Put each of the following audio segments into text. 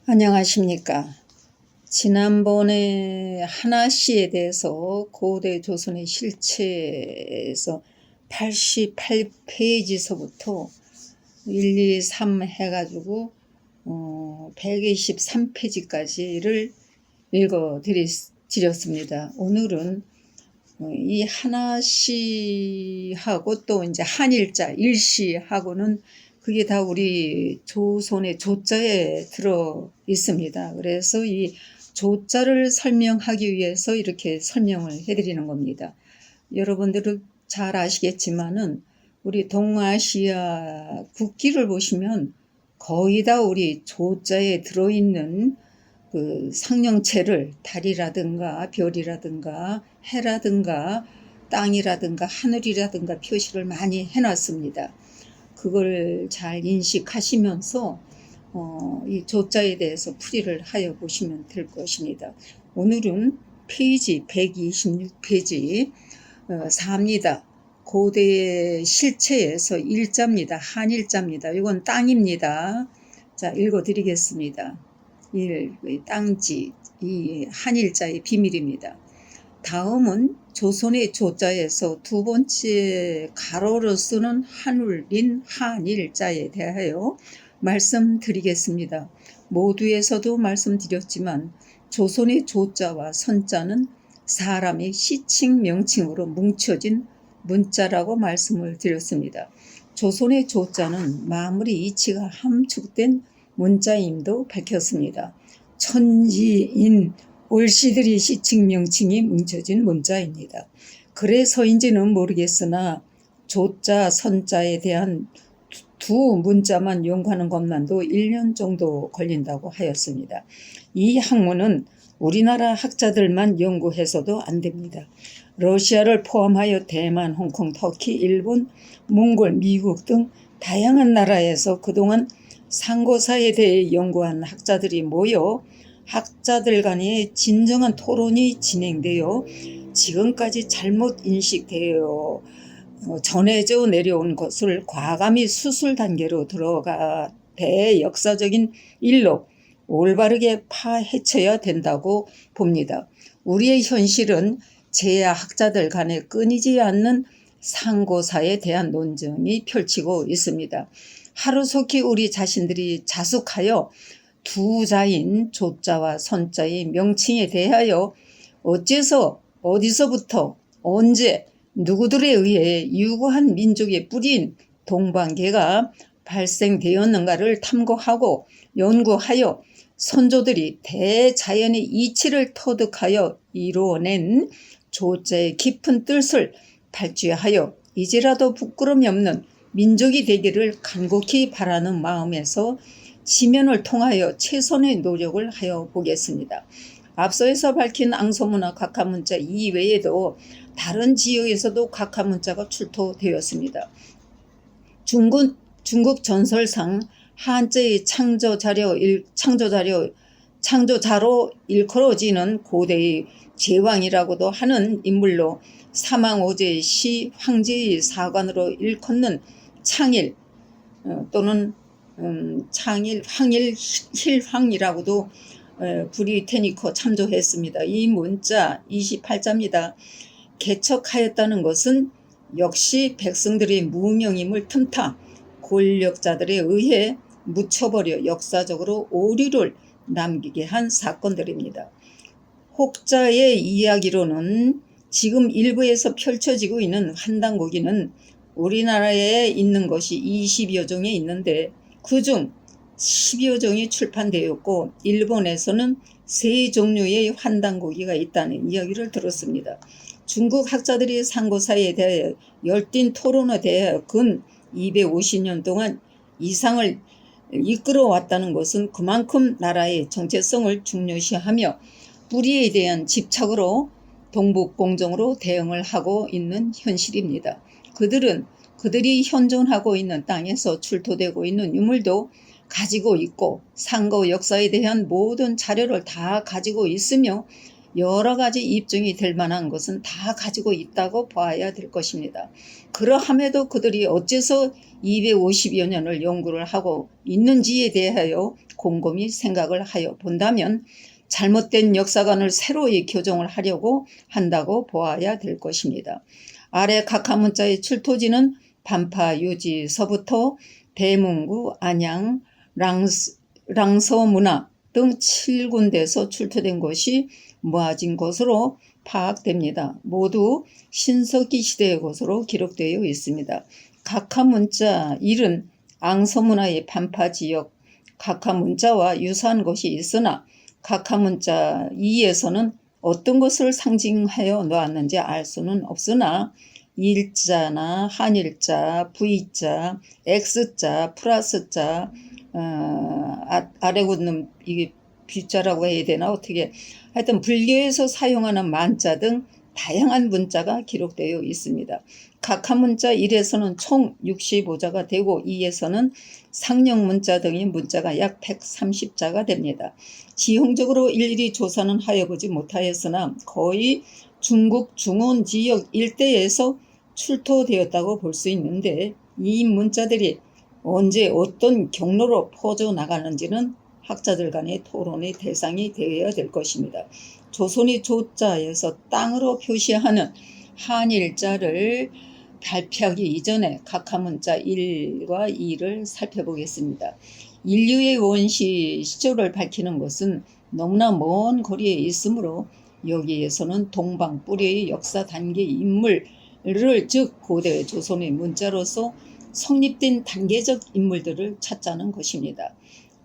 안녕하십니까. 지난번에 하나씨에 대해서 고대 조선의 실체에서 88페이지서부터 1, 2, 3 해가지고 123페이지까지를 읽어드렸습니다. 오늘은 이 하나씨하고 또 이제 한일자, 일씨하고는 그게 다 우리 조선의 조자에 들어 있습니다. 그래서 이 조자를 설명하기 위해서 이렇게 설명을 해드리는 겁니다. 여러분들은 잘 아시겠지만은 우리 동아시아 국기를 보시면 거의 다 우리 조자에 들어있는 그 상령체를 달이라든가 별이라든가 해라든가 땅이라든가 하늘이라든가 표시를 많이 해놨습니다. 그걸 잘 인식하시면서 이 조자에 대해서 풀이를 하여 보시면 될 것입니다. 오늘은 페이지 126페이지 4입니다. 고대의 실체에서 일자입니다. 한일자입니다. 이건 땅입니다. 자, 읽어드리겠습니다. 땅지, 이 한일자의 비밀입니다. 다음은 조선의 조자에서 두 번째 가로로 쓰는 한울린 한일자에 대하여 말씀드리겠습니다. 모두에서도 말씀드렸지만 조선의 조자와 선자는 사람의 시칭 명칭으로 뭉쳐진 문자라고 말씀을 드렸습니다. 조선의 조자는 마무리 이치가 함축된 문자임도 밝혔습니다. 천지인 올시들이 시칭 명칭이 뭉쳐진 문자입니다. 그래서인지는 모르겠으나 조자, 선자에 대한 두 문자만 연구하는 것만도 1년 정도 걸린다고 하였습니다. 이 학문은 우리나라 학자들만 연구해서도 안 됩니다. 러시아를 포함하여 대만, 홍콩, 터키, 일본, 몽골, 미국 등 다양한 나라에서 그동안 상고사에 대해 연구한 학자들이 모여 학자들 간의 진정한 토론이 진행되어 지금까지 잘못 인식되어 전해져 내려온 것을 과감히 수술 단계로 들어가 대역사적인 일로 올바르게 파헤쳐야 된다고 봅니다. 우리의 현실은 제야학자들 간에 끊이지 않는 상고사에 대한 논쟁이 펼치고 있습니다. 하루속히 우리 자신들이 자숙하여 두 자인 조자와 선자의 명칭에 대하여 어째서 어디서부터 언제 누구들에 의해 유구한 민족의 뿌리인 동방계가 발생되었는가를 탐구하고 연구하여 선조들이 대자연의 이치를 터득하여 이루어낸 조자의 깊은 뜻을 발주하여 이제라도 부끄러움이 없는 민족이 되기를 간곡히 바라는 마음에서 지면을 통하여 최선의 노력을 하여 보겠습니다. 앞서에서 밝힌 앙소문화 각하문자 이외에도 다른 지역에서도 각하문자가 출토되었습니다. 중국 전설상 한자의 창조자로 일컬어지는 고대의 제왕이라고도 하는 인물로 사망오제의 시 황제의 사관으로 일컫는 창일 또는 황일희황이라고도 브리테니커 참조했습니다. 이 문자 28자입니다. 개척하였다는 것은 역시 백성들의 무명임을 틈타 권력자들에 의해 묻혀버려 역사적으로 오류를 남기게 한 사건들입니다. 혹자의 이야기로는 지금 일부에서 펼쳐지고 있는 환단고기는 우리나라에 있는 것이 20여 종이 있는데 그중 10여 종이 출판되었고 일본에서는 3종류의 환단고기가 있다는 이야기를 들었습니다. 중국 학자들이 상고사에 대해 열띤 토론에 대해 근 250년 동안 이상을 이끌어왔다는 것은 그만큼 나라의 정체성을 중요시하며 뿌리에 대한 집착으로 동북공정으로 대응을 하고 있는 현실입니다. 그들이 현존하고 있는 땅에서 출토되고 있는 유물도 가지고 있고 상고 역사에 대한 모든 자료를 다 가지고 있으며 여러 가지 입증이 될 만한 것은 다 가지고 있다고 봐야 될 것입니다. 그러함에도 그들이 어째서 250여 년을 연구를 하고 있는지에 대하여 곰곰이 생각을 하여 본다면 잘못된 역사관을 새로이 교정을 하려고 한다고 보아야 될 것입니다. 아래 각하문자의 출토지는 반파 유지서부터 대문구, 안양, 랑서문화 등 7군데에서 출토된 것이 모아진 것으로 파악됩니다. 모두 신석기 시대의 것으로 기록되어 있습니다. 각하문자 1은 앙서문화의 반파지역 각하문자와 유사한 것이 있으나 각하문자 2에서는 어떤 것을 상징하여 놓았는지 알 수는 없으나 일자나 한일자, V자, X자, 플러스자, 아래 굳는 이게 B자라고 해야 되나 어떻게 하여튼 불교에서 사용하는 만자 등 다양한 문자가 기록되어 있습니다. 각하문자 1에서는 총 65자가 되고 2에서는 상령문자 등의 문자가 약 130자가 됩니다. 지형적으로 일일이 조사는 하여보지 못하였으나 거의 중국 중원 지역 일대에서 출토되었다고 볼 수 있는데 이 문자들이 언제 어떤 경로로 퍼져나가는지는 학자들 간의 토론의 대상이 되어야 될 것입니다. 조선의 조자에서 땅으로 표시하는 한일자를 발표하기 이전에 각하문자 1과 2를 살펴보겠습니다. 인류의 원시 시조를 밝히는 것은 너무나 먼 거리에 있으므로 여기에서는 동방 뿌리의 역사 단계 인물을 즉 고대 조선의 문자로서 성립된 단계적 인물들을 찾자는 것입니다.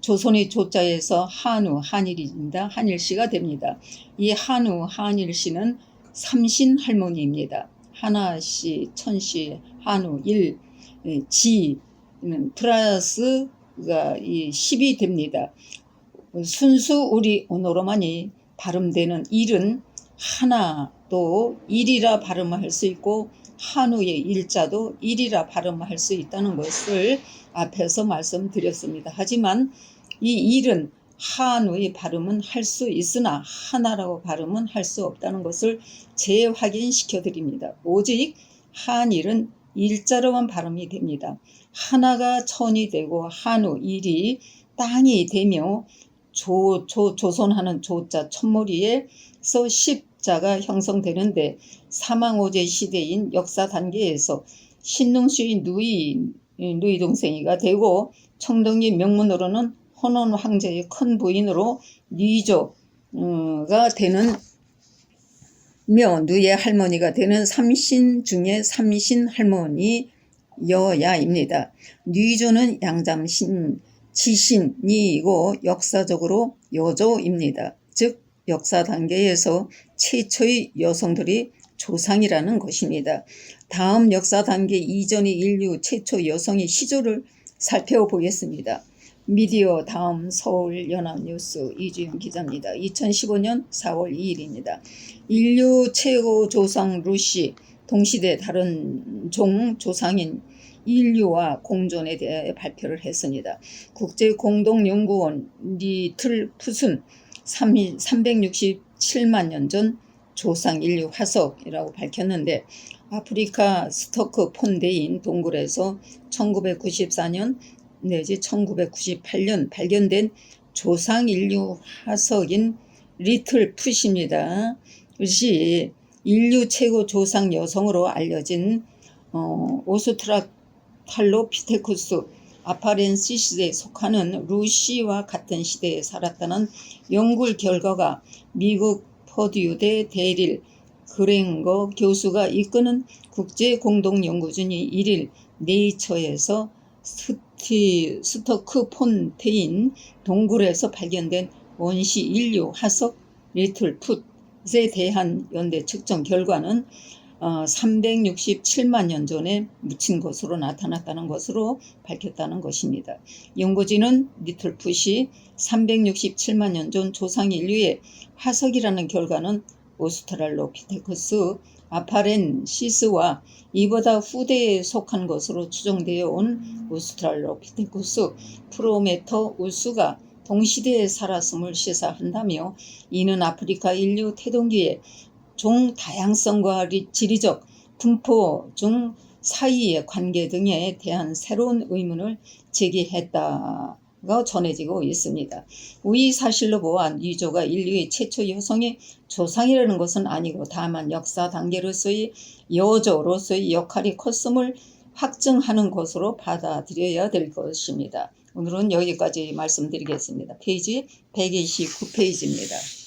조선의 조자에서 한우, 한일입니다. 한일씨가 됩니다. 이 한우, 한일씨는 삼신 할머니입니다. 하나씨, 천씨, 한우, 일, 지, 플러스가 이 10이 됩니다. 순수 우리 언어로만이 발음되는 일은 하나 또 일이라 발음할 수 있고 한우의 일자도 일이라 발음할 수 있다는 것을 앞에서 말씀드렸습니다. 하지만 이 일은 한우의 발음은 할 수 있으나 하나라고 발음은 할 수 없다는 것을 재확인시켜 드립니다. 오직 한일은 일자로만 발음이 됩니다. 하나가 천이 되고 한우 일이 땅이 되며 조선하는 조자 첫머리에서 십자가 형성되는데 사망오제 시대인 역사 단계에서 신능수의 누이 동생이가 되고 청동기 명문으로는 헌원 황제의 큰 부인으로 뉘조가 되는 누이의 할머니가 되는 삼신 중에 삼신 할머니 여야입니다. 뉘조는 양잠신 지신이고 역사적으로 여조입니다. 즉 역사 단계에서 최초의 여성들이 조상이라는 것입니다. 다음 역사 단계 이전의 인류 최초 여성의 시조를 살펴보겠습니다. 미디어 다음 서울연합뉴스 이주영 기자입니다. 2015년 4월 2일입니다. 인류 최고 조상 루시, 동시대 다른 종 조상인 인류와 공존에 대해 발표를 했습니다. 국제공동연구원 리틀 풋은 367만 년 전 조상 인류 화석이라고 밝혔는데 아프리카 스토크 폰데인 동굴에서 1994년 내지 1998년 발견된 조상 인류 화석인 리틀 풋입니다. 이것이 인류 최고 조상 여성으로 알려진 오스트랄로피테쿠스 아파렌시스에 속하는 루시와 같은 시대에 살았다는 연구 결과가 미국 퍼듀대 대릴 그랭거 교수가 이끄는 국제공동연구진이 1일 네이처에서 스토크폰테인 동굴에서 발견된 원시 인류 화석 리틀 풋에 대한 연대 측정 결과는 367만 년 전에 묻힌 것으로 나타났다는 것으로 밝혔다는 것입니다. 연구진은 리틀 풋이 367만 년 전 조상 인류의 화석이라는 결과는 오스트랄로피테쿠스 아파렌시스와 이보다 후대에 속한 것으로 추정되어 온 오스트랄로피테쿠스 프로메터우스가 동시대에 살았음을 시사한다며 이는 아프리카 인류 태동기에 종 다양성과 지리적 분포 중 사이의 관계 등에 대한 새로운 의문을 제기했다고 전해지고 있습니다. 이 사실로 보아 유조가 인류의 최초 여성의 조상이라는 것은 아니고 다만 역사 단계로서의 여조로서의 역할이 컸음을 확증하는 것으로 받아들여야 될 것입니다. 오늘은 여기까지 말씀드리겠습니다. 페이지 129페이지입니다.